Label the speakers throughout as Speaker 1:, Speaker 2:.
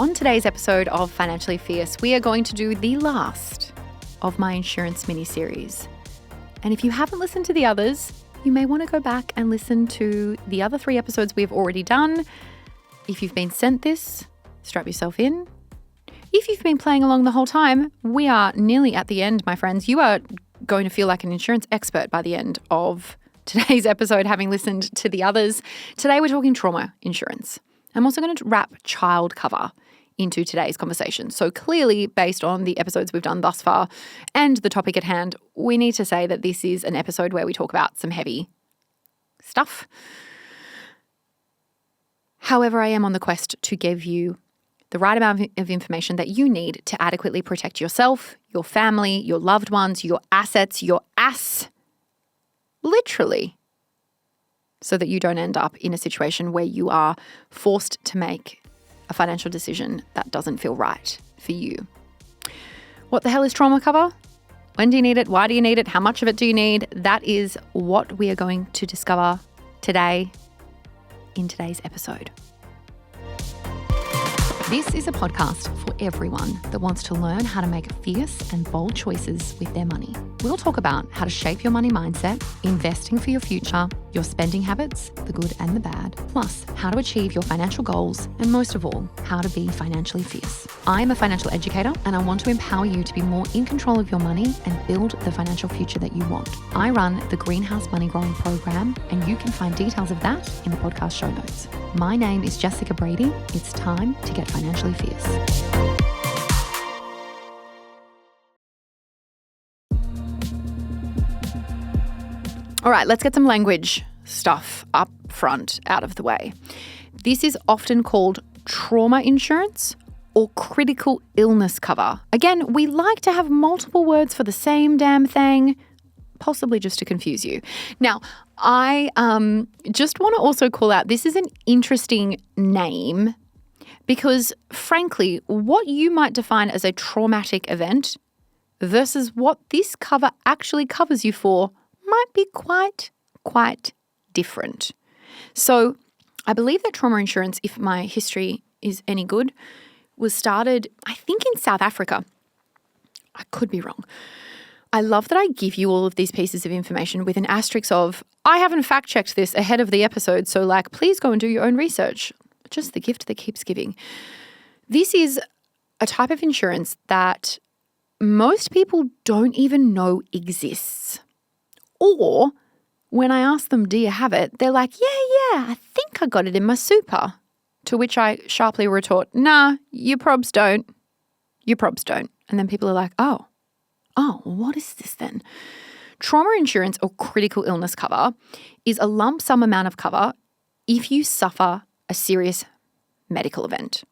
Speaker 1: On today's episode of Financially Fierce, we are going to do the last of my insurance mini-series. And if you haven't listened to the others, you may want to go back and listen to the other 3 episodes we've already done. If you've been sent this, strap yourself in. If you've been playing along the whole time, we are nearly at the end, my friends. You are going to feel like an insurance expert by the end of today's episode, having listened to the others. Today, we're talking trauma insurance. I'm also going to wrap child cover into today's conversation. So clearly, based on the episodes we've done thus far and the topic at hand, we need to say that this is an episode where we talk about some heavy stuff. However, I am on the quest to give you the right amount of information that you need to adequately protect yourself, your family, your loved ones, your assets, your ass, literally, so that you don't end up in a situation where you are forced to make a financial decision that doesn't feel right for you. What the hell is trauma cover? When do you need it? Why do you need it? How much of it do you need? That is what we are going to discover today in today's episode. This is a podcast for everyone that wants to learn how to make fierce and bold choices with their money. We'll talk about how to shape your money mindset, investing for your future, your spending habits, the good and the bad, plus how to achieve your financial goals, and most of all, how to be financially fierce. I am a financial educator and I want to empower you to be more in control of your money and build the financial future that you want. I run the Greenhouse Money Growing Program, and you can find details of that in the podcast show notes. My name is Jessica Brady. It's time to get financially fierce. All right, let's get some language stuff up front out of the way. This is often called trauma insurance or critical illness cover. Again, we like to have multiple words for the same damn thing, possibly just to confuse you. Now, I just want to also call out, this is an interesting name because, frankly, what you might define as a traumatic event versus what this cover actually covers you for might be quite different. So I believe that trauma insurance, if my history is any good, was started, I think, in South Africa. I could be wrong. I love that I give you all of these pieces of information with an asterisk of, I haven't fact-checked this ahead of the episode, so please go and do your own research. Just the gift that keeps giving. This is a type of insurance that most people don't even know exists. Or when I ask them, do you have it? They're like, yeah, I think I got it in my super. To which I sharply retort, nah, you probs don't. You probs don't. And then people are like, oh, what is this then? Trauma insurance or critical illness cover is a lump sum amount of cover if you suffer a serious medical event.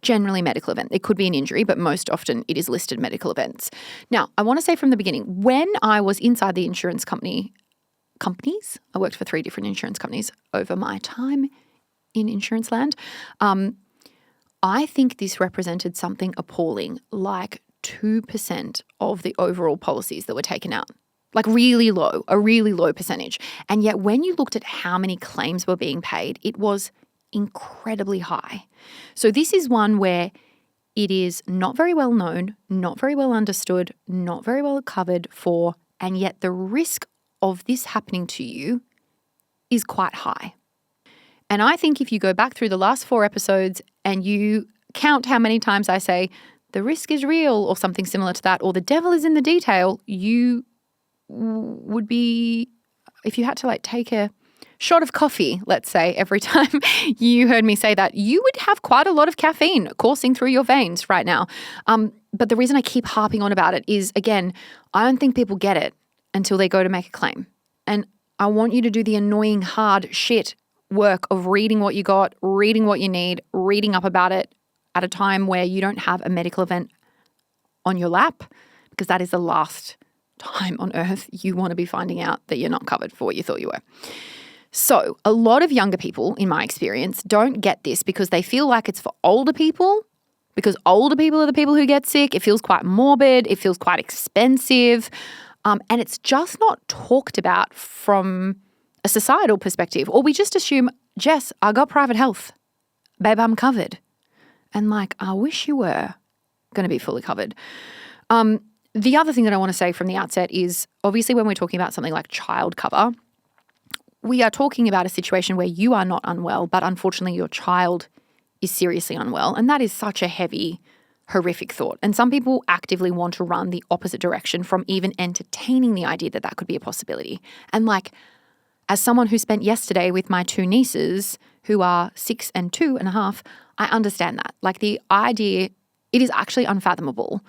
Speaker 1: Generally medical event. It could be an injury, but most often it is listed medical events. Now, I want to say from the beginning, when I was inside the insurance companies, I worked for 3 different insurance companies over my time in insurance land. I think this represented something appalling, like 2% of the overall policies that were taken out. Like really low, a really low percentage. And yet when you looked at how many claims were being paid, it was incredibly high. So this is one where it is not very well known, not very well understood, not very well covered for, and yet the risk of this happening to you is quite high. And I think if you go back through the last 4 episodes and you count how many times I say the risk is real or something similar to that, or the devil is in the detail, you would be, if you had to take a shot of coffee, let's say, every time you heard me say that, you would have quite a lot of caffeine coursing through your veins right now. But the reason I keep harping on about it is, again, I don't think people get it until they go to make a claim. And I want you to do the annoying, hard shit work of reading what you got, reading what you need, reading up about it at a time where you don't have a medical event on your lap, because that is the last time on earth you want to be finding out that you're not covered for what you thought you were. So a lot of younger people, in my experience, don't get this because they feel like it's for older people, because older people are the people who get sick. It feels quite morbid. It feels quite expensive. And it's just not talked about from a societal perspective. Or we just assume, Jess, I got private health. Babe, I'm covered. And like, I wish you were going to be fully covered. The other thing that I want to say from the outset is obviously when we're talking about something like child cover, we are talking about a situation where you are not unwell, but unfortunately your child is seriously unwell. And that is such a heavy, horrific thought. And some people actively want to run the opposite direction from even entertaining the idea that that could be a possibility. And like, as someone who spent yesterday with my two nieces who are 6 and 2.5, I understand that. Like the idea, it is actually unfathomable.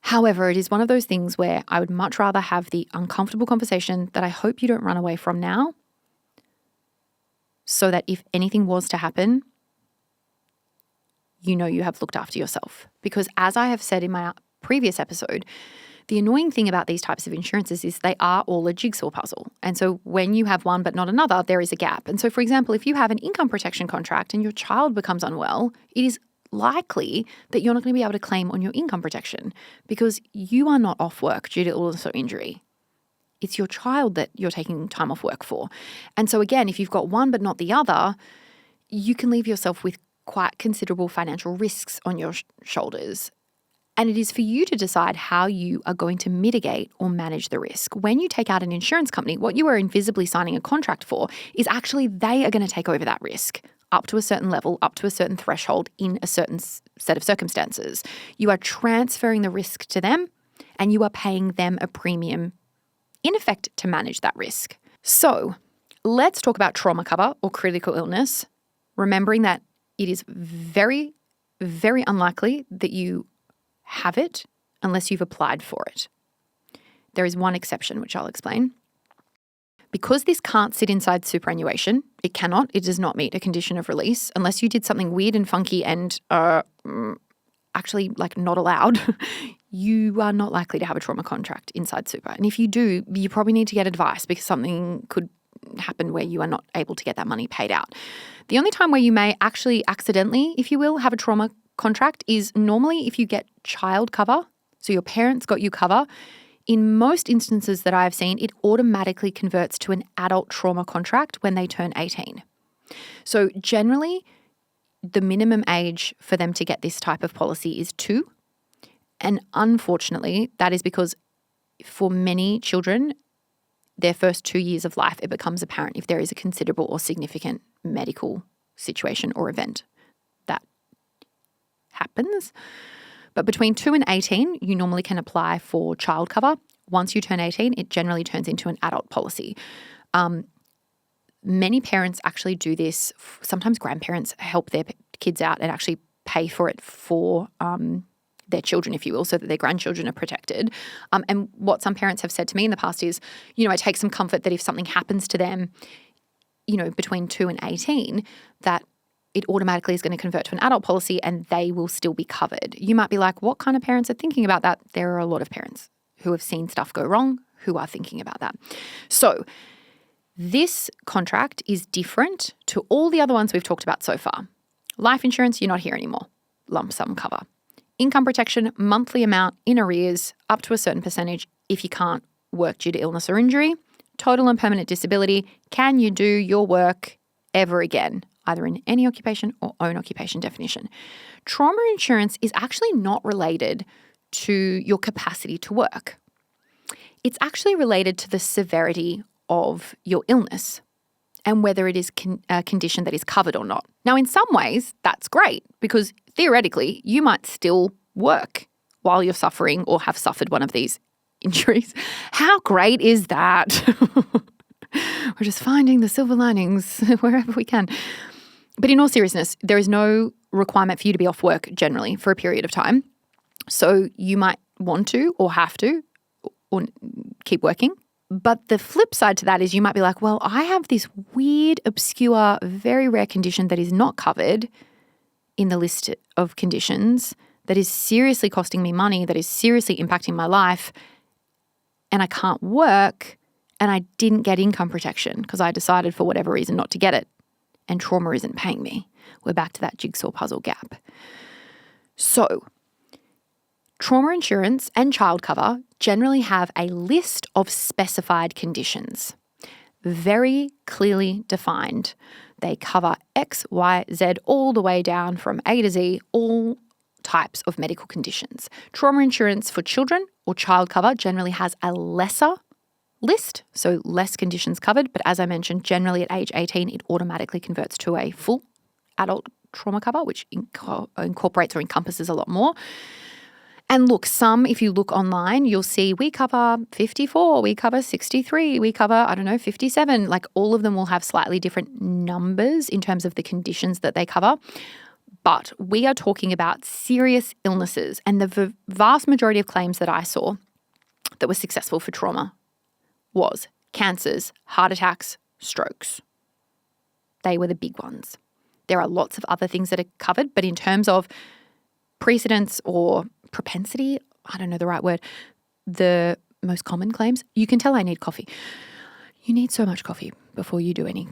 Speaker 1: However, it is one of those things where I would much rather have the uncomfortable conversation that I hope you don't run away from now, so that if anything was to happen, you know you have looked after yourself. Because as I have said in my previous episode, the annoying thing about these types of insurances is they are all a jigsaw puzzle. And so when you have one but not another, there is a gap. And so, for example, if you have an income protection contract and your child becomes unwell, it is likely that you're not going to be able to claim on your income protection because you are not off work due to illness or injury. It's your child that you're taking time off work for. And so again, if you've got one but not the other, you can leave yourself with quite considerable financial risks on your shoulders. And it is for you to decide how you are going to mitigate or manage the risk. When you take out an insurance company, what you are invisibly signing a contract for is actually they are going to take over that risk up to a certain level, up to a certain threshold in a certain set of circumstances. You are transferring the risk to them and you are paying them a premium, in effect, to manage that risk. So let's talk about trauma cover or critical illness, remembering that it is very, very unlikely that you have it unless you've applied for it. There is one exception, which I'll explain. Because this can't sit inside superannuation, it does not meet a condition of release unless you did something weird and funky and actually like not allowed, you are not likely to have a trauma contract inside super. And if you do, you probably need to get advice because something could happen where you are not able to get that money paid out. The only time where you may actually accidentally, if you will, have a trauma contract is normally if you get child cover, so your parents got you cover. In most instances that I've seen, it automatically converts to an adult trauma contract when they turn 18. So generally, the minimum age for them to get this type of policy is 2. And unfortunately, that is because for many children, their first 2 years of life, it becomes apparent if there is a considerable or significant medical situation or event that happens. But between 2 and 18, you normally can apply for child cover. Once you turn 18, it generally turns into an adult policy. Many parents actually do this. Sometimes grandparents help their kids out and actually pay for it for their children, if you will, so that their grandchildren are protected. And what some parents have said to me in the past is, I take some comfort that if something happens to them, between 2 and 18, that it automatically is going to convert to an adult policy and they will still be covered. You might be like, what kind of parents are thinking about that? There are a lot of parents who have seen stuff go wrong who are thinking about that. So this contract is different to all the other ones we've talked about so far. Life insurance, you're not here anymore. Lump sum cover. Income protection, monthly amount in arrears, up to a certain percentage if you can't work due to illness or injury. Total and permanent disability, can you do your work ever again? Either in any occupation or own occupation definition. Trauma insurance is actually not related to your capacity to work. It's actually related to the severity of your illness and whether it is a condition that is covered or not. Now, in some ways, that's great because theoretically, you might still work while you're suffering or have suffered one of these injuries. How great is that? We're just finding the silver linings wherever we can. But in all seriousness, there is no requirement for you to be off work generally for a period of time. So you might want to or have to or keep working. But the flip side to that is you might be like, well, I have this weird, obscure, very rare condition that is not covered in the list of conditions that is seriously costing me money, that is seriously impacting my life, and I can't work, and I didn't get income protection because I decided for whatever reason not to get it. And trauma isn't paying me. We're back to that jigsaw puzzle gap. So, trauma insurance and child cover generally have a list of specified conditions. very clearly defined. They cover X, Y, Z, all the way down from A to Z, all types of medical conditions. Trauma insurance for children or child cover generally has a lesser list, so less conditions covered. But as I mentioned, generally at age 18, it automatically converts to a full adult trauma cover, which incorporates or encompasses a lot more. And look, if you look online, you'll see we cover 54, we cover 63, we cover, 57. Like all of them will have slightly different numbers in terms of the conditions that they cover. But we are talking about serious illnesses. And the vast majority of claims that I saw that were successful for trauma was cancers, heart attacks, strokes. They were the big ones. There are lots of other things that are covered, but in terms of precedence or propensity, I don't know the right word, the most common claims, you can tell I need coffee. You need so much coffee before you do any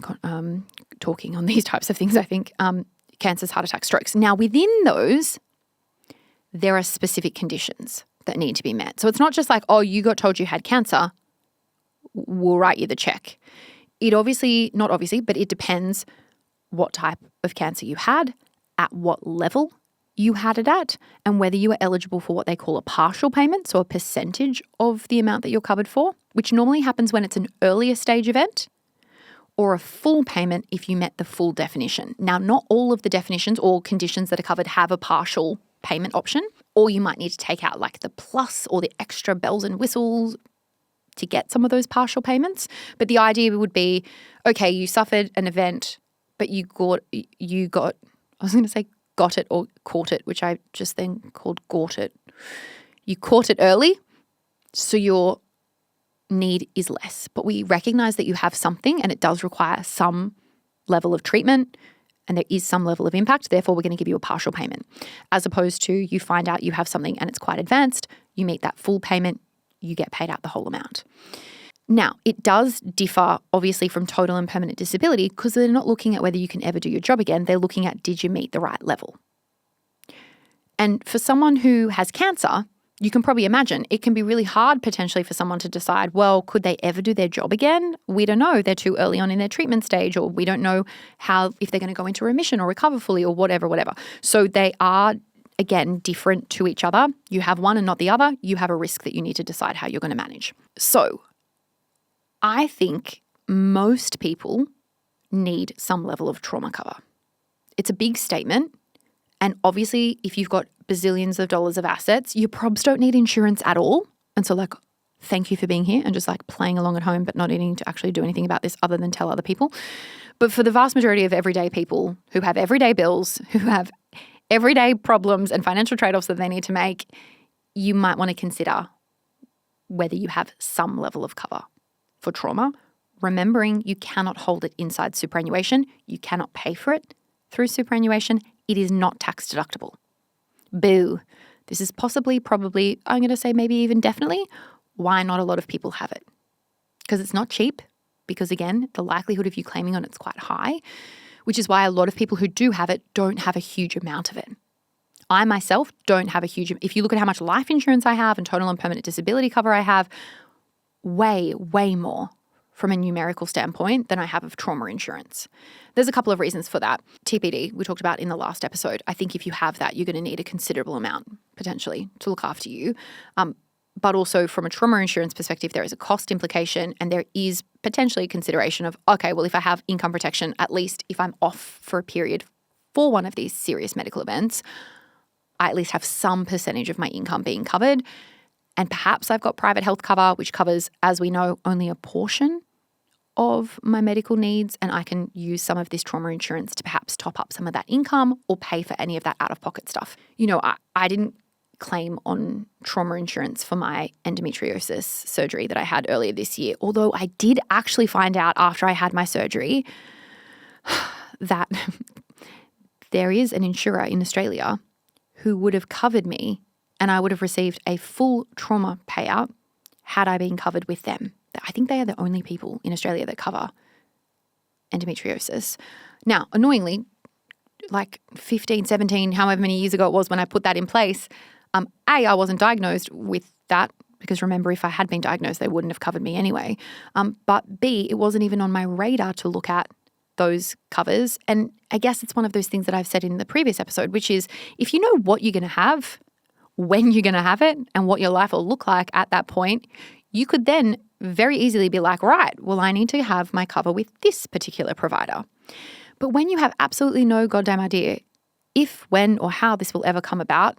Speaker 1: talking on these types of things, I think. Cancers, heart attacks, strokes. Now, within those, there are specific conditions that need to be met. So it's not just like, oh, you got told you had cancer, we'll write you the check. It but it depends what type of cancer you had, at what level you had it at, and whether you are eligible for what they call a partial payment, so a percentage of the amount that you're covered for, which normally happens when it's an earlier stage event, or a full payment if you met the full definition. Now, not all of the definitions or conditions that are covered have a partial payment option, or you might need to take out like the plus or the extra bells and whistles to get some of those partial payments. But the idea would be, okay, you suffered an event, but you got it or caught it, which I just then called gaught it. You caught it early, so your need is less. But we recognize that you have something and it does require some level of treatment and there is some level of impact. Therefore, we're going to give you a partial payment. As opposed to you find out you have something and it's quite advanced, you meet that full payment, you get paid out the whole amount. Now, it does differ obviously from total and permanent disability because they're not looking at whether you can ever do your job again. They're looking at, did you meet the right level? And for someone who has cancer, you can probably imagine it can be really hard potentially for someone to decide, well, could they ever do their job again? We don't know. They're too early on in their treatment stage, or we don't know if they're going to go into remission or recover fully or whatever. So they are, again, different to each other. You have one and not the other. You have a risk that you need to decide how you're going to manage. So I think most people need some level of trauma cover. It's a big statement. And obviously, if you've got bazillions of dollars of assets, your probs don't need insurance at all. And so thank you for being here and just playing along at home, but not needing to actually do anything about this other than tell other people. But for the vast majority of everyday people who have everyday bills, who have everyday problems and financial trade-offs that they need to make, you might want to consider whether you have some level of cover for trauma, remembering you cannot hold it inside superannuation. You cannot pay for it through superannuation. It is not tax deductible. Boo. This is probably, I'm going to say maybe even definitely, why not a lot of people have it. Because it's not cheap, because again, the likelihood of you claiming on it's quite high, which is why a lot of people who do have it don't have a huge amount of it. I myself don't have if you look at how much life insurance I have and total and permanent disability cover I have, way, way more from a numerical standpoint than I have of trauma insurance. There's a couple of reasons for that. TPD, we talked about in the last episode. I think if you have that, you're going to need a considerable amount potentially to look after you. But also from a trauma insurance perspective, there is a cost implication and there is potentially a consideration of, okay, well, if I have income protection, at least if I'm off for a period for one of these serious medical events, I at least have some percentage of my income being covered. And perhaps I've got private health cover, which covers, as we know, only a portion of my medical needs, and I can use some of this trauma insurance to perhaps top up some of that income or pay for any of that out-of-pocket stuff. I didn't claim on trauma insurance for my endometriosis surgery that I had earlier this year, although I did actually find out after I had my surgery that there is an insurer in Australia who would have covered me and I would have received a full trauma payout had I been covered with them. I think they are the only people in Australia that cover endometriosis. Now, annoyingly, 15, 17, however many years ago it was when I put that in place, I wasn't diagnosed with that because remember, if I had been diagnosed, they wouldn't have covered me anyway. But B, it wasn't even on my radar to look at those covers. And I guess it's one of those things that I've said in the previous episode, which is if you know what you're going to have, when you're going to have it, and what your life will look like at that point, you could then very easily be like, right, well, I need to have my cover with this particular provider. But when you have absolutely no goddamn idea if, when, or how this will ever come about,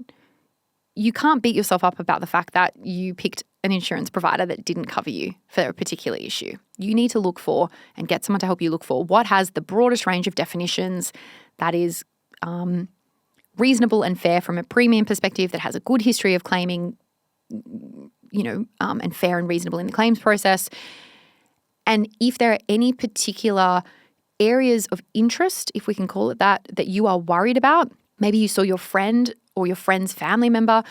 Speaker 1: you can't beat yourself up about the fact that you picked an insurance provider that didn't cover you for a particular issue. You need to look for and get someone to help you look for what has the broadest range of definitions that is reasonable and fair from a premium perspective, that has a good history of claiming, and fair and reasonable in the claims process. And if there are any particular areas of interest, if we can call it that you are worried about, maybe you saw your friend or your friend's family member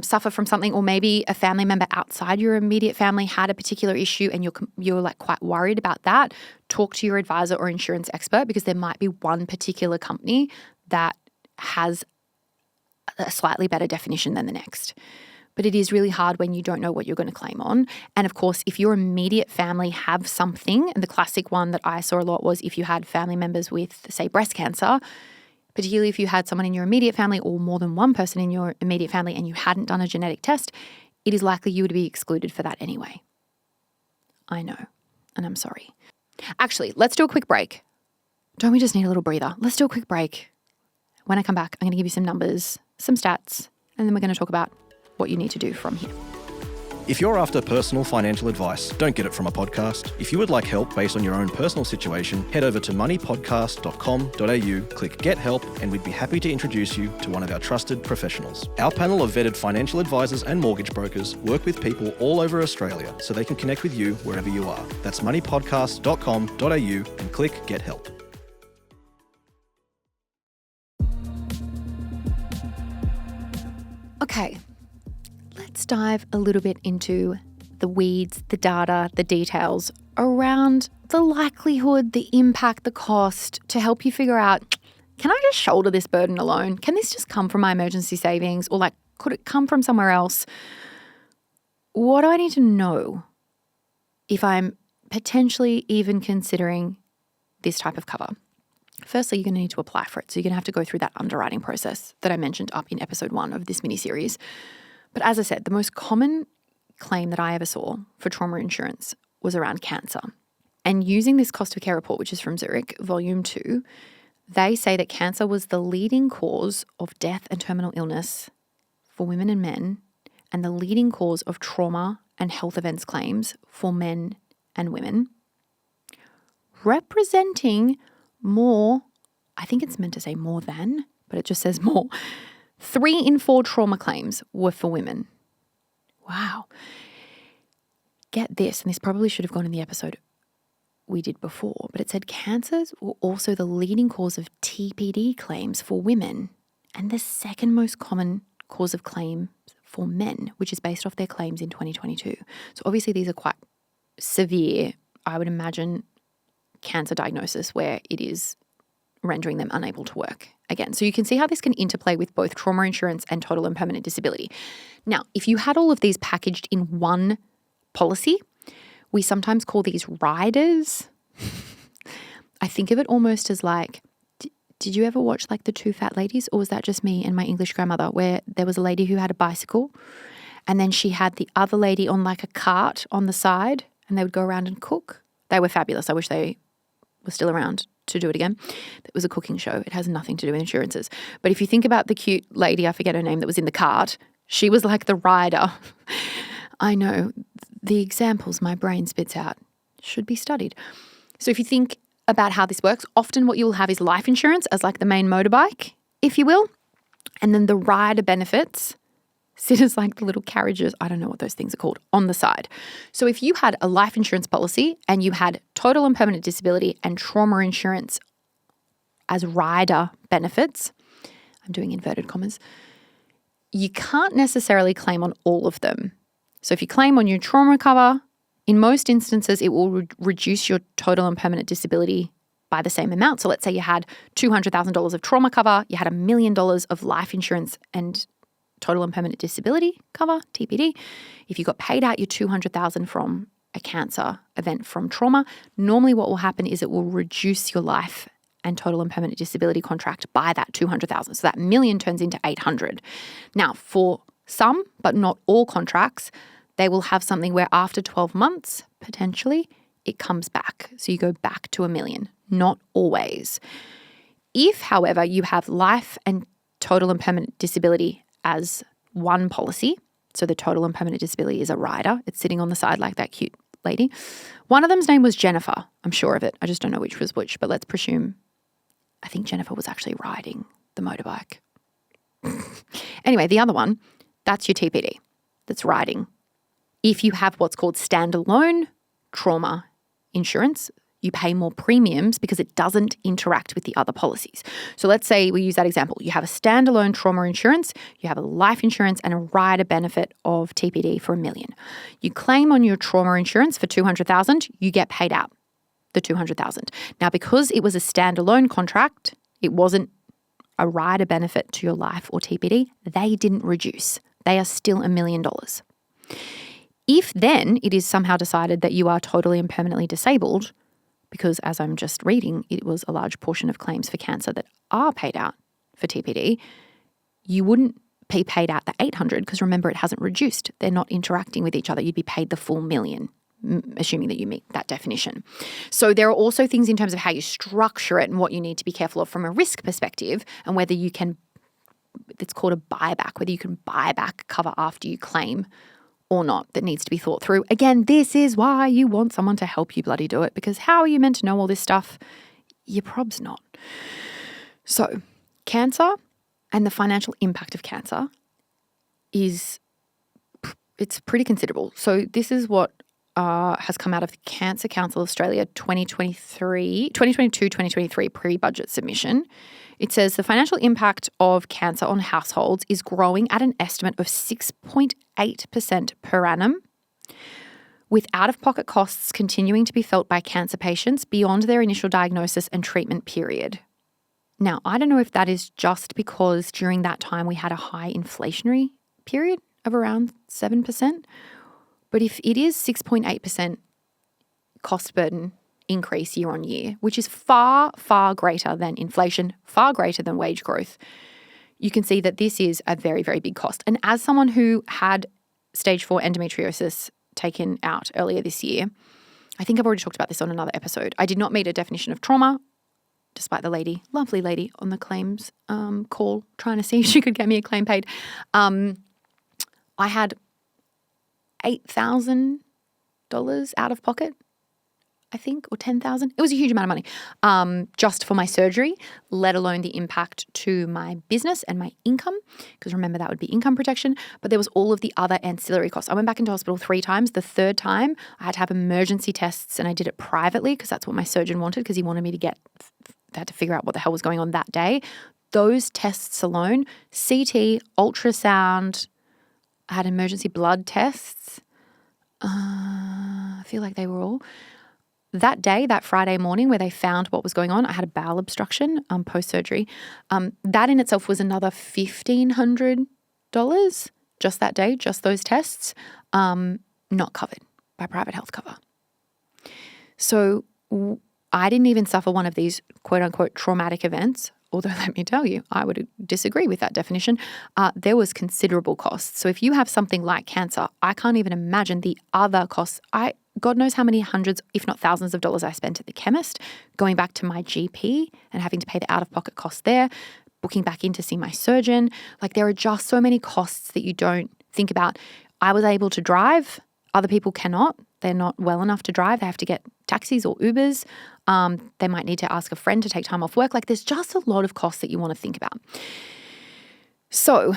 Speaker 1: suffer from something, or maybe a family member outside your immediate family had a particular issue and you're like quite worried about that, talk to your advisor or insurance expert, because there might be one particular company that has a slightly better definition than the next. But it is really hard when you don't know what you're going to claim on. And of course, if your immediate family have something, and the classic one that I saw a lot was if you had family members with, say, breast cancer, particularly if you had someone in your immediate family or more than one person in your immediate family and you hadn't done a genetic test, it is likely you would be excluded for that anyway. I know, and I'm sorry. Actually, let's do a quick break. Don't we just need a little breather? Let's do a quick break. When I come back, I'm going to give you some numbers, some stats, and then we're going to talk about what you need to do from here.
Speaker 2: If you're after personal financial advice, don't get it from a podcast. If you would like help based on your own personal situation, head over to moneypodcast.com.au, click Get Help, and we'd be happy to introduce you to one of our trusted professionals. Our panel of vetted financial advisors and mortgage brokers work with people all over Australia so they can connect with you wherever you are. That's moneypodcast.com.au and click Get Help.
Speaker 1: Okay, let's dive a little bit into the weeds, the data, the details around the likelihood, the impact, the cost to help you figure out, can I just shoulder this burden alone? Can this just come from my emergency savings? Or could it come from somewhere else? What do I need to know if I'm potentially even considering this type of cover? Firstly, you're going to need to apply for it. So you're going to have to go through that underwriting process that I mentioned up in episode 1 of this mini-series. But as I said, the most common claim that I ever saw for trauma insurance was around cancer. And using this cost of care report, which is from Zurich, volume 2, they say that cancer was the leading cause of death and terminal illness for women and men, and the leading cause of trauma and health events claims for men and women, representing more, I think it's meant to say more than, but it just says more. 3 in 4 trauma claims were for women. Wow. Get this, and this probably should have gone in the episode we did before, but it said cancers were also the leading cause of TPD claims for women and the second most common cause of claims for men, which is based off their claims in 2022. So obviously these are quite severe, I would imagine, cancer diagnosis where it is rendering them unable to work again. So you can see how this can interplay with both trauma insurance and total and permanent disability. Now, if you had all of these packaged in one policy, we sometimes call these riders. I think of it almost as like, did you ever watch like The Two Fat Ladies, or was that just me and my English grandmother, where there was a lady who had a bicycle and then she had the other lady on like a cart on the side and they would go around and cook? They were fabulous. I wish they were still around to do it again. It was a cooking show. It has nothing to do with insurances. But if you think about the cute lady, I forget her name, that was in the cart, she was like the rider. I know, the examples my brain spits out should be studied. So if you think about how this works, often what you'll have is life insurance as like the main motorbike, if you will, and then the rider benefits sit as like the little carriages, I don't know what those things are called, on the side. So if you had a life insurance policy and you had total and permanent disability and trauma insurance as rider benefits, I'm doing inverted commas, you can't necessarily claim on all of them. So if you claim on your trauma cover, in most instances, it will reduce your total and permanent disability by the same amount. So let's say you had $200,000 of trauma cover, you had $1 million of life insurance and total and permanent disability cover, TPD, if you got paid out your $200,000 from a cancer event from trauma, normally what will happen is it will reduce your life and total and permanent disability contract by that $200,000. So that $1 million turns into $800,000. Now, for some, but not all contracts, they will have something where after 12 months, potentially, it comes back. So you go back to $1 million. Not always. If, however, you have life and total and permanent disability as one policy, so the total and permanent disability is a rider, it's sitting on the side like that cute lady. One of them's name was Jennifer. I'm sure of it. I just don't know which was which, but let's presume, I think Jennifer was actually riding the motorbike. Anyway, the other one, that's your TPD that's riding. If you have what's called standalone trauma insurance, you pay more premiums because it doesn't interact with the other policies. So let's say we use that example. You have a standalone trauma insurance, you have a life insurance and a rider benefit of TPD for $1 million. You claim on your trauma insurance for $200,000, you get paid out the $200,000. Now, because it was a standalone contract, it wasn't a rider benefit to your life or TPD, they didn't reduce. They are still $1 million. If then it is somehow decided that you are totally and permanently disabled, because as I'm just reading, it was a large portion of claims for cancer that are paid out for TPD, you wouldn't be paid out the $800,000 because remember, it hasn't reduced. They're not interacting with each other. You'd be paid the full $1 million, assuming that you meet that definition. So there are also things in terms of how you structure it and what you need to be careful of from a risk perspective and whether you can, it's called a buyback, whether you can buy back cover after you claim or not, that needs to be thought through. Again, this is why you want someone to help you bloody do it, because how are you meant to know all this stuff? Your prob's not. So cancer and the financial impact of cancer it's pretty considerable. So this is what has come out of the Cancer Council of Australia 2022-2023 pre-budget submission. It says the financial impact of cancer on households is growing at an estimate of 6.8% per annum, with out-of-pocket costs continuing to be felt by cancer patients beyond their initial diagnosis and treatment period. Now, I don't know if that is just because during that time we had a high inflationary period of around 7%, but if it is 6.8% cost burden increase year on year, which is far, far greater than inflation, far greater than wage growth, you can see that this is a very, very big cost. And as someone who had stage 4 endometriosis taken out earlier this year, I think I've already talked about this on another episode. I did not meet a definition of trauma, despite the lady, lovely lady on the claims call trying to see if she could get me a claim paid. I had $8,000 out of pocket, I think, or $10,000. It was a huge amount of money just for my surgery, let alone the impact to my business and my income, because remember that would be income protection. But there was all of the other ancillary costs. I went back into hospital 3 times. The third time I had to have emergency tests and I did it privately because that's what my surgeon wanted, because he wanted me to had to figure out what the hell was going on that day. Those tests alone, CT, ultrasound, I had emergency blood tests. I feel like they were all. That day, that Friday morning where they found what was going on, I had a bowel obstruction post-surgery. That in itself was another $1,500 just that day, just those tests, not covered by private health cover. So I didn't even suffer one of these quote-unquote traumatic events, although let me tell you, I would disagree with that definition. There was considerable costs. So if you have something like cancer, I can't even imagine the other costs. God knows how many hundreds, if not thousands of dollars I spent at the chemist, going back to my GP and having to pay the out-of-pocket cost there, booking back in to see my surgeon. Like there are just so many costs that you don't think about. I was able to drive. Other people cannot. They're not well enough to drive. They have to get taxis or Ubers. They might need to ask a friend to take time off work. Like there's just a lot of costs that you want to think about. So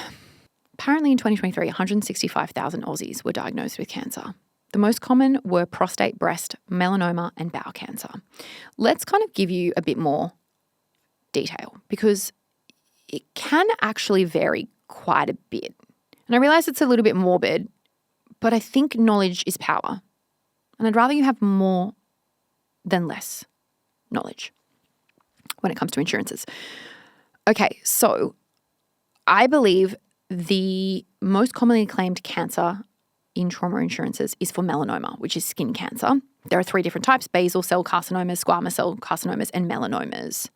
Speaker 1: apparently in 2023, 165,000 Aussies were diagnosed with cancer. The most common were prostate, breast, melanoma, and bowel cancer. Let's kind of give you a bit more detail because it can actually vary quite a bit. And I realize it's a little bit morbid, but I think knowledge is power. And I'd rather you have more than less knowledge when it comes to insurances. Okay, so I believe the most commonly claimed cancer in trauma insurances is for melanoma, which is skin cancer. There are 3 different types: basal cell carcinomas, squamous cell carcinomas, and melanomas.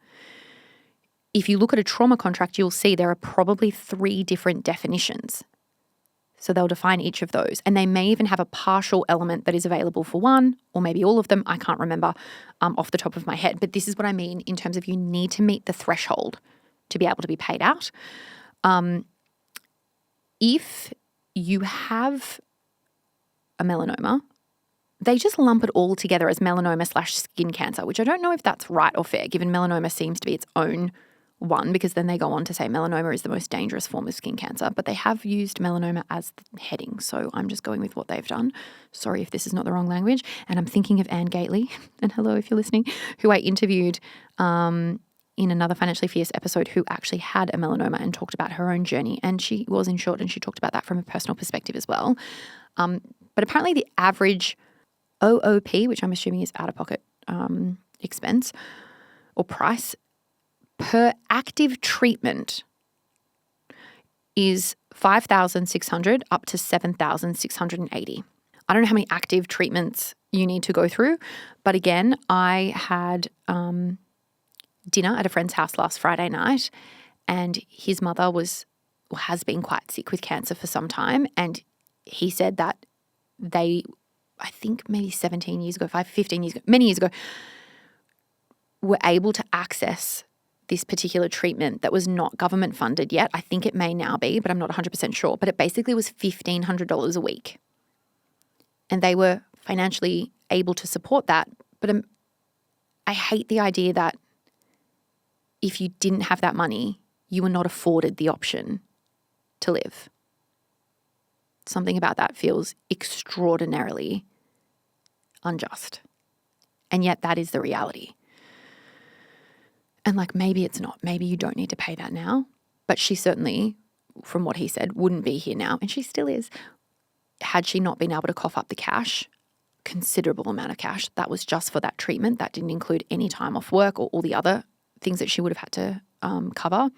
Speaker 1: If you look at a trauma contract, you'll see there are probably 3 different definitions. So they'll define each of those. And they may even have a partial element that is available for one, or maybe all of them. I can't remember off the top of my head. But this is what I mean in terms of you need to meet the threshold to be able to be paid out. If you have a melanoma, they just lump it all together as melanoma/skin cancer, which I don't know if that's right or fair, given melanoma seems to be its own one, because then they go on to say melanoma is the most dangerous form of skin cancer, but they have used melanoma as the heading. So I'm just going with what they've done. Sorry if this is not the wrong language. And I'm thinking of Anne Gately, and hello if you're listening, who I interviewed in another Financially Fierce episode, who actually had a melanoma and talked about her own journey. And she was insured, and she talked about that from a personal perspective as well. But apparently the average OOP, which I'm assuming is out-of-pocket expense or price, per active treatment is $5,600 up to $7,680. I don't know how many active treatments you need to go through, but again, I had dinner at a friend's house last Friday night, and his mother has been quite sick with cancer for some time, and he said that I think maybe 17 years ago, 15 years ago, many years ago, were able to access this particular treatment that was not government funded yet. I think it may now be, but I'm not 100% sure. But it basically was $1,500 a week. And they were financially able to support that. But I hate the idea that if you didn't have that money, you were not afforded the option to live. Something about that feels extraordinarily unjust. And yet that is the reality. And maybe it's not. Maybe you don't need to pay that now. But she certainly, from what he said, wouldn't be here now. And she still is. Had she not been able to cough up the cash, considerable amount of cash, that was just for that treatment. That didn't include any time off work or all the other things that she would have had to cover.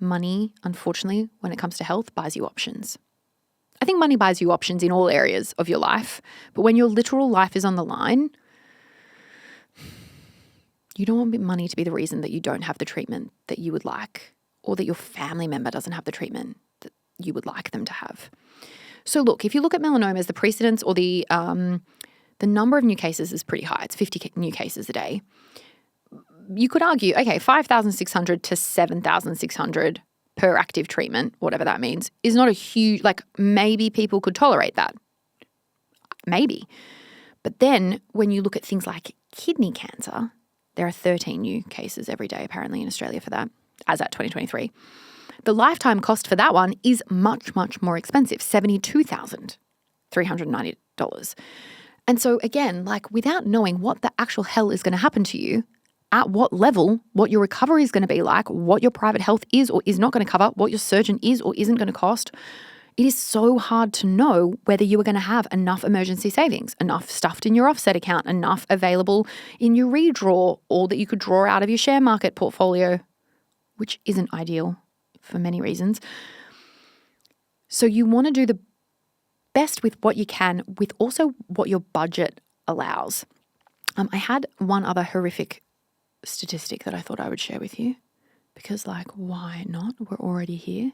Speaker 1: Money, unfortunately, when it comes to health, buys you options. I think money buys you options in all areas of your life. But when your literal life is on the line, you don't want money to be the reason that you don't have the treatment that you would like, or that your family member doesn't have the treatment that you would like them to have. So look, if you look at melanomas, the precedence or the number of new cases is pretty high. It's 50 new cases a day. You could argue, okay, $5,600 to $7,600 per active treatment, whatever that means, is not a huge, maybe people could tolerate that. Maybe. But then when you look at things like kidney cancer, there are 13 new cases every day apparently in Australia for that, as at 2023. The lifetime cost for that one is much, much more expensive, $72,390. And so again, without knowing what the actual hell is going to happen to you, at what level, what your recovery is going to be like, what your private health is or is not going to cover, what your surgeon is or isn't going to cost, it is so hard to know whether you are going to have enough emergency savings, enough stuffed in your offset account, enough available in your redraw, or that you could draw out of your share market portfolio, which isn't ideal for many reasons. So you want to do the best with what you can, with also what your budget allows. I had one other horrific statistic that I thought I would share with you, because why not? We're already here.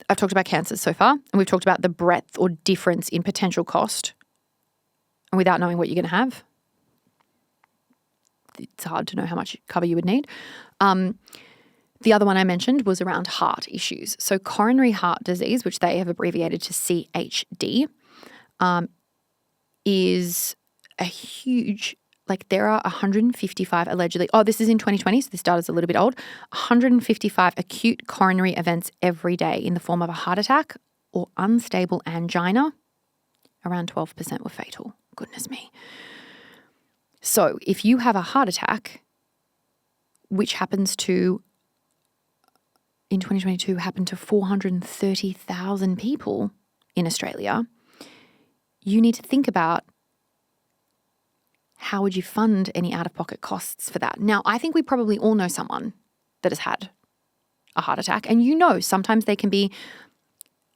Speaker 1: I've talked about cancers so far, and we've talked about the breadth or difference in potential cost, and without knowing what you're going to have, it's hard to know how much cover you would need. The other one I mentioned was around heart issues. So coronary heart disease, which they have abbreviated to CHD, is a huge, there are 155 allegedly, this is in 2020, so this data is a little bit old, 155 acute coronary events every day in the form of a heart attack or unstable angina. Around 12% were fatal. Goodness me. So if you have a heart attack, which happens to, in 2022, happened to 430,000 people in Australia, you need to think about how would you fund any out-of-pocket costs for that? Now, I think we probably all know someone that has had a heart attack. And you know, sometimes they can be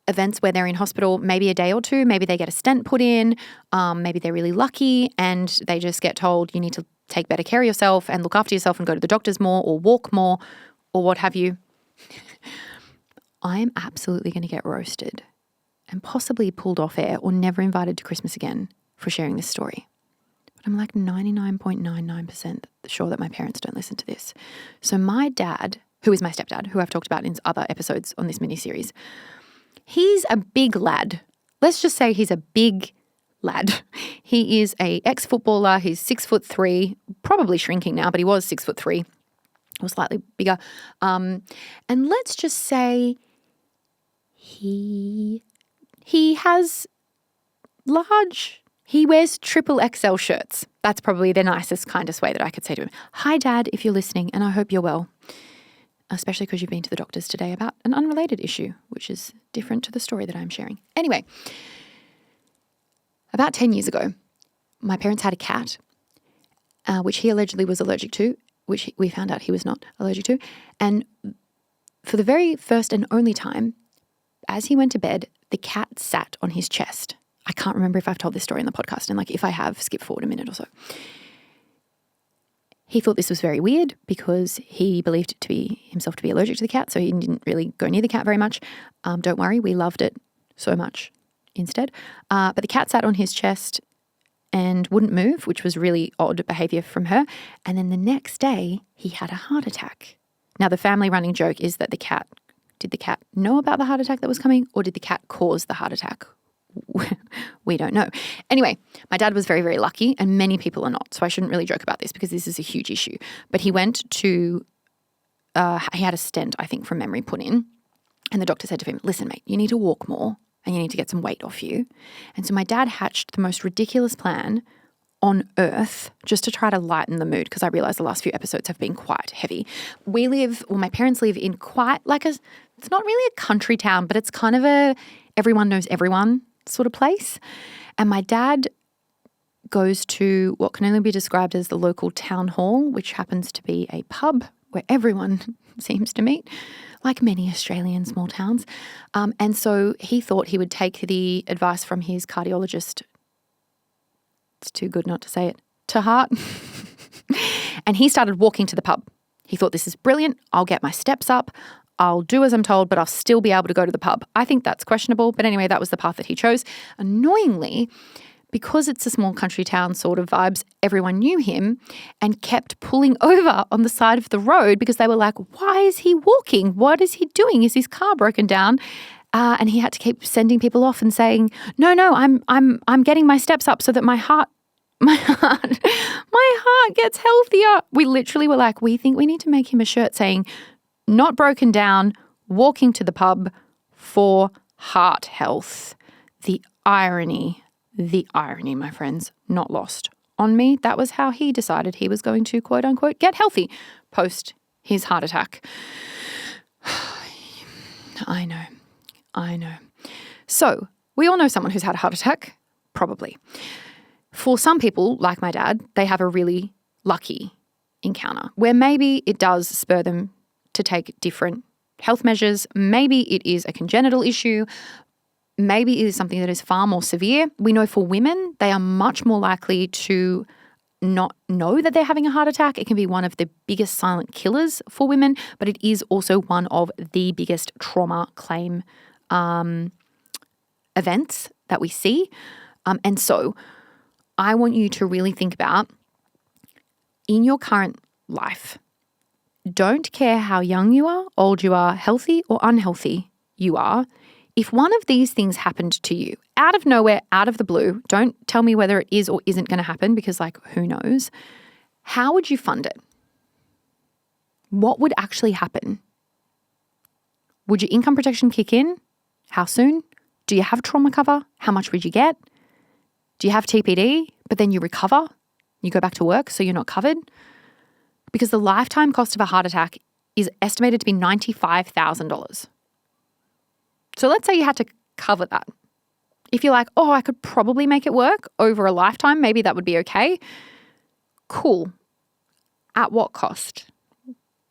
Speaker 1: events where they're in hospital maybe a day or two, maybe they get a stent put in, maybe they're really lucky and they just get told you need to take better care of yourself and look after yourself and go to the doctors more or walk more or what have you. I am absolutely going to get roasted and possibly pulled off air or never invited to Christmas again for sharing this story. But I'm like 99.99% sure that my parents don't listen to this. So my dad, who is my stepdad, who I've talked about in other episodes on this mini-series, he's a big lad. Let's just say he's a big lad. He is a ex-footballer. He's 6'3", probably shrinking now, but he was 6'3", or slightly bigger. And let's just say he has he wears triple XL shirts. That's probably the nicest, kindest way that I could say to him. Hi, Dad, if you're listening, and I hope you're well. Especially because you've been to the doctors today about an unrelated issue, which is different to the story that I'm sharing. Anyway, about 10 years ago, my parents had a cat, which he allegedly was allergic to, which we found out he was not allergic to. And for the very first and only time, as he went to bed, the cat sat on his chest. I can't remember if I've told this story in the podcast, and if I have, skip forward a minute or so. He thought this was very weird because he believed himself to be allergic to the cat, so he didn't really go near the cat very much. Don't worry, we loved it so much instead. But the cat sat on his chest and wouldn't move, which was really odd behavior from her. And then the next day, he had a heart attack. Now, the family running joke is that did the cat know about the heart attack that was coming, or did the cat cause the heart attack? We don't know. Anyway, my dad was very, very lucky, and many people are not. So I shouldn't really joke about this because this is a huge issue. But he went to, he had a stent, I think, from memory put in. And the doctor said to him, listen, mate, you need to walk more and you need to get some weight off you. And so my dad hatched the most ridiculous plan on earth just to try to lighten the mood, because I realized the last few episodes have been quite heavy. My parents live in quite it's not really a country town, but it's kind of everyone knows everyone sort of place. And my dad goes to what can only be described as the local town hall, which happens to be a pub where everyone seems to meet, like many Australian small towns. And so he thought he would take the advice from his cardiologist. It's too good not to say it, to heart. And he started walking to the pub. He thought, this is brilliant. I'll get my steps up. I'll do as I'm told, but I'll still be able to go to the pub. I think that's questionable. But anyway, that was the path that he chose. Annoyingly, because it's a small country town sort of vibes, everyone knew him and kept pulling over on the side of the road because they were like, why is he walking? What is he doing? Is his car broken down? And he had to keep sending people off and saying, no, I'm getting my steps up so that my heart gets healthier. We literally were like, we think we need to make him a shirt saying, not broken down, walking to the pub for heart health. The irony, my friends, not lost on me. That was how he decided he was going to, quote unquote, get healthy post his heart attack. I know. So we all know someone who's had a heart attack, probably. For some people, like my dad, they have a really lucky encounter where maybe it does spur them to take different health measures. Maybe it is a congenital issue. Maybe it is something that is far more severe. We know for women, they are much more likely to not know that they're having a heart attack. It can be one of the biggest silent killers for women, but it is also one of the biggest trauma claim events that we see. And so I want you to really think about, in your current life, don't care how young you are, old you are, healthy or unhealthy you are. If one of these things happened to you out of nowhere, out of the blue, don't tell me whether it is or isn't going to happen because, who knows? How would you fund it? What would actually happen? Would your income protection kick in? How soon? Do you have trauma cover? How much would you get? Do you have TPD, but then you recover? You go back to work, so you're not covered? Because the lifetime cost of a heart attack is estimated to be $95,000. So let's say you had to cover that. If you're like, I could probably make it work over a lifetime, maybe that would be okay. Cool. At what cost?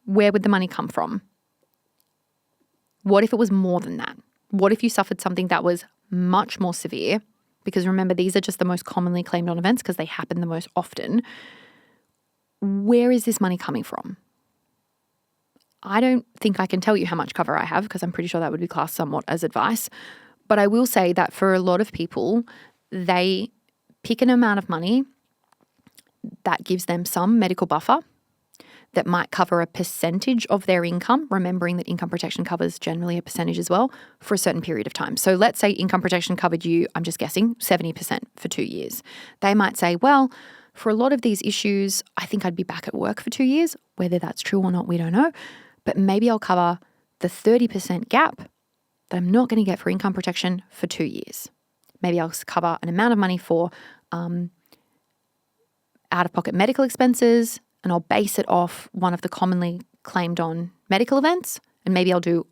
Speaker 1: Where would the money come from? What if it was more than that? What if you suffered something that was much more severe? Because remember, these are just the most commonly claimed on events because they happen the most often. Where is this money coming from? I don't think I can tell you how much cover I have because I'm pretty sure that would be classed somewhat as advice. But I will say that for a lot of people, they pick an amount of money that gives them some medical buffer that might cover a percentage of their income, remembering that income protection covers generally a percentage as well, for a certain period of time. So let's say income protection covered you, I'm just guessing, 70% for 2 years. They might say, well, for a lot of these issues, I think I'd be back at work for 2 years. Whether that's true or not, we don't know. But maybe I'll cover the 30% gap that I'm not going to get for income protection for 2 years. Maybe I'll cover an amount of money for out-of-pocket medical expenses, and I'll base it off one of the commonly claimed on medical events. And maybe I'll do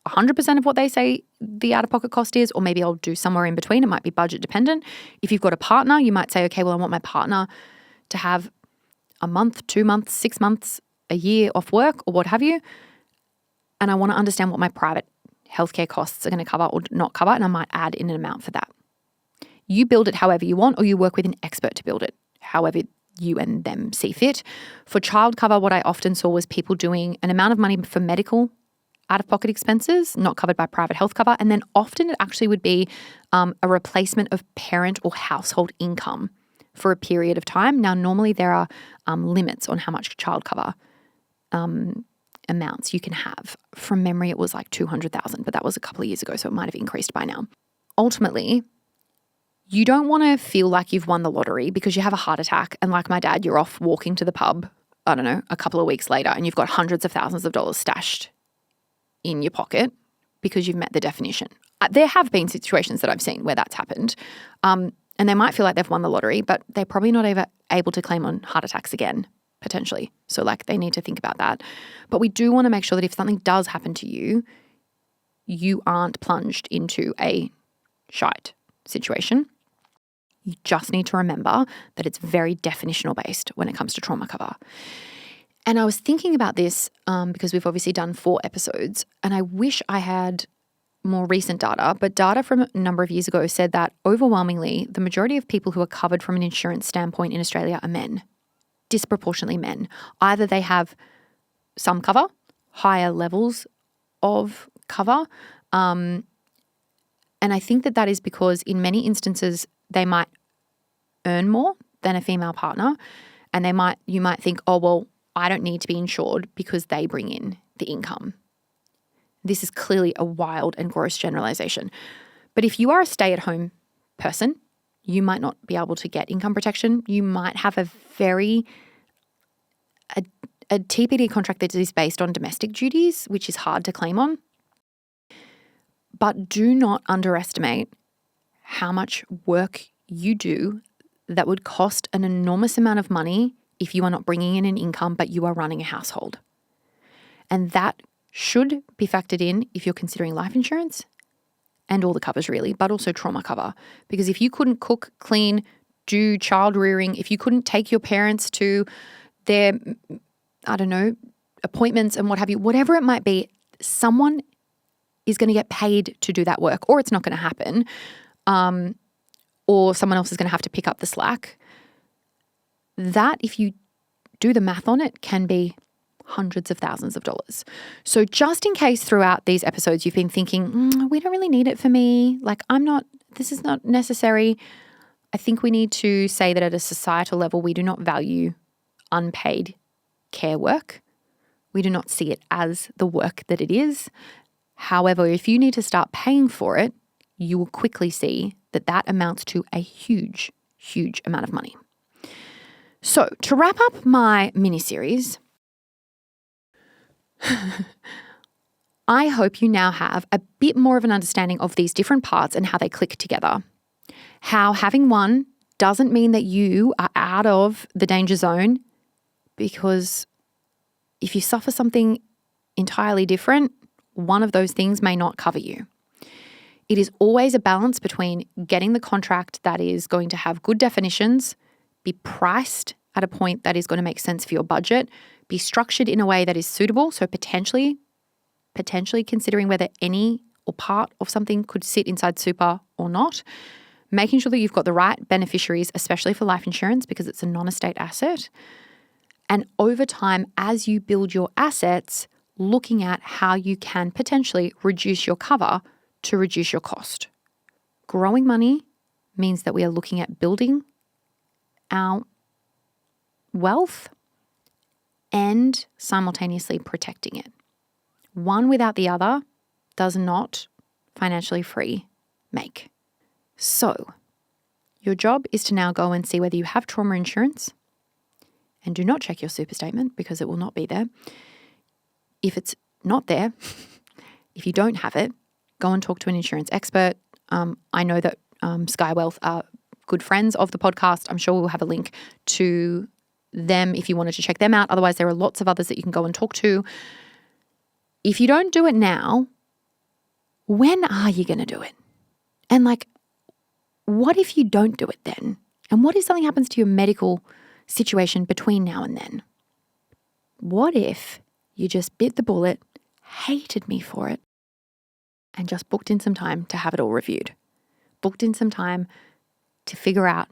Speaker 1: 100% of what they say the out-of-pocket cost is, or maybe I'll do somewhere in between. It might be budget dependent. If you've got a partner, you might say, okay, well, I want my partner to have a month, 2 months, 6 months, a year off work or what have you. And I want to understand what my private healthcare costs are going to cover or not cover, and I might add in an amount for that. You build it however you want, or you work with an expert to build it, however you and them see fit. For child cover, what I often saw was people doing an amount of money for medical out-of-pocket expenses, not covered by private health cover, and then often it actually would be a replacement of parent or household income for a period of time. Now, normally there are limits on how much child cover amounts you can have. From memory, it was like 200,000, but that was a couple of years ago, so it might have increased by now. Ultimately, you don't want to feel like you've won the lottery because you have a heart attack and, like my dad, you're off walking to the pub, I don't know, a couple of weeks later, and you've got hundreds of thousands of dollars stashed in your pocket because you've met the definition. There have been situations that I've seen where that's happened, and they might feel like they've won the lottery, but they're probably not ever able to claim on heart attacks again, potentially. So like they need to think about that. But we do want to make sure that if something does happen to you, you aren't plunged into a shite situation. You just need to remember that it's very definitional based when it comes to trauma cover. And I was thinking about this because we've obviously done 4 episodes, and I wish I had more recent data, but data from a number of years ago said that overwhelmingly the majority of people who are covered from an insurance standpoint in Australia are men, disproportionately men. Either they have some cover, higher levels of cover, and I think that that is because in many instances they might earn more than a female partner, and you might think, oh, well, I don't need to be insured because they bring in the income. This is clearly a wild and gross generalization. But if you are a stay-at-home person, you might not be able to get income protection. You might have a TPD contract that is based on domestic duties, which is hard to claim on. But do not underestimate how much work you do that would cost an enormous amount of money if you are not bringing in an income, but you are running a household. And that should be factored in if you're considering life insurance and all the covers really, but also trauma cover. Because if you couldn't cook, clean, do child rearing, if you couldn't take your parents to their, I don't know, appointments and what have you, whatever it might be, someone is going to get paid to do that work, or it's not going to happen, or someone else is going to have to pick up the slack. That, if you do the math on it, can be hundreds of thousands of dollars. So just in case throughout these episodes you've been thinking, we don't really need it for me, like this is not necessary, I think we need to say that at a societal level, we do not value unpaid care work. We do not see it as the work that it is. However, if you need to start paying for it, you will quickly see that that amounts to a huge, huge amount of money. So to wrap up my mini-series, I hope you now have a bit more of an understanding of these different parts and how they click together. How having one doesn't mean that you are out of the danger zone, because if you suffer something entirely different, one of those things may not cover you. It is always a balance between getting the contract that is going to have good definitions, be priced at a point that is going to make sense for your budget, be structured in a way that is suitable, so potentially potentially considering whether any or part of something could sit inside super or not. Making sure that you've got the right beneficiaries, especially for life insurance, because it's a non-estate asset. And over time, as you build your assets, looking at how you can potentially reduce your cover to reduce your cost. Growing money means that we are looking at building our wealth and simultaneously protecting it. One without the other does not financially free make. So, your job is to now go and see whether you have trauma insurance, and do not check your super statement because it will not be there. If it's not there, if you don't have it, go and talk to an insurance expert. I know that Sky Wealth are good friends of the podcast. I'm sure we'll have a link to them if you wanted to check them out. Otherwise, there are lots of others that you can go and talk to. If you don't do it now, when are you going to do it? And what if you don't do it then? And what if something happens to your medical situation between now and then? What if you just bit the bullet, hated me for it, and just booked in some time to have it all reviewed? Booked in some time to figure out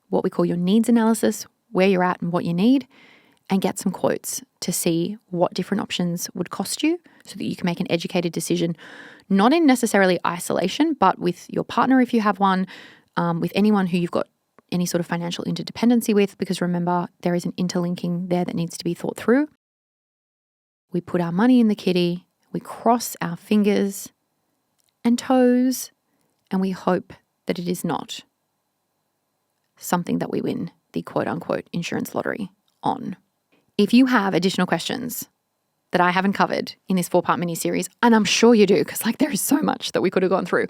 Speaker 1: what we call your needs analysis, where you're at and what you need, and get some quotes to see what different options would cost you so that you can make an educated decision, not in necessarily isolation, but with your partner if you have one, with anyone who you've got any sort of financial interdependency with, because remember, there is an interlinking there that needs to be thought through. We put our money in the kitty, we cross our fingers and toes, and we hope that it is not something that we win the quote-unquote insurance lottery on. If you have additional questions that I haven't covered in this 4-part mini-series, and I'm sure you do, because there is so much that we could have gone through,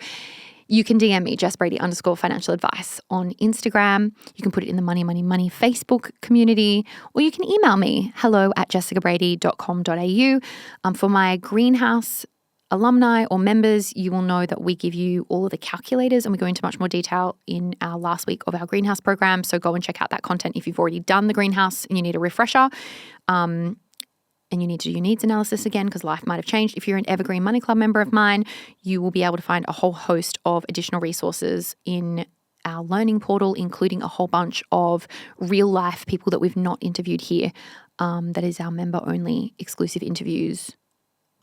Speaker 1: you can DM me, JessBrady _financial advice on Instagram. You can put it in the Money Facebook community, or you can email me, hello@jessicabrady.com.au. For my greenhouse alumni or members, you will know that we give you all of the calculators, and we go into much more detail in our last week of our greenhouse program. So go and check out that content if you've already done the greenhouse and you need a refresher. And you need to do your needs analysis again because life might have changed. If you're an Evergreen Money Club member of mine, you will be able to find a whole host of additional resources in our learning portal, including a whole bunch of real life people that we've not interviewed here. That is our member only exclusive interviews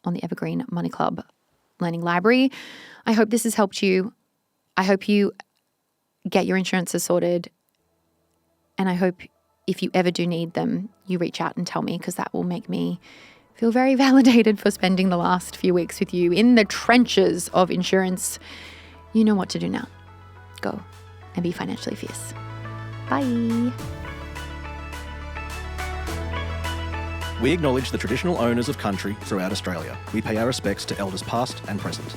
Speaker 1: on the Evergreen Money Club Learning Library. I hope this has helped you. I hope you get your insurances sorted. And I hope if you ever do need them, you reach out and tell me, because that will make me feel very validated for spending the last few weeks with you in the trenches of insurance. You know what to do now. Go and be financially fierce. Bye.
Speaker 2: We acknowledge the traditional owners of country throughout Australia. We pay our respects to elders past and present.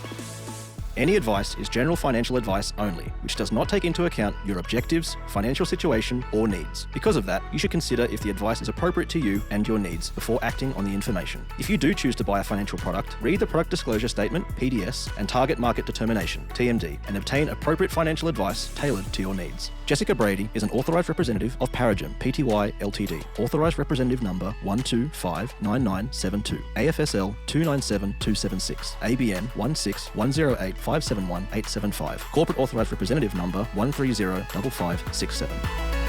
Speaker 2: Any advice is general financial advice only, which does not take into account your objectives, financial situation, or needs. Because of that, you should consider if the advice is appropriate to you and your needs before acting on the information. If you do choose to buy a financial product, read the product disclosure statement, PDS, and target market determination, TMD, and obtain appropriate financial advice tailored to your needs. Jessica Brady is an authorised representative of Paragem Pty Ltd, authorised representative number 1259972, AFSL 297276, ABN 16108571875, corporate authorised representative number 1305567.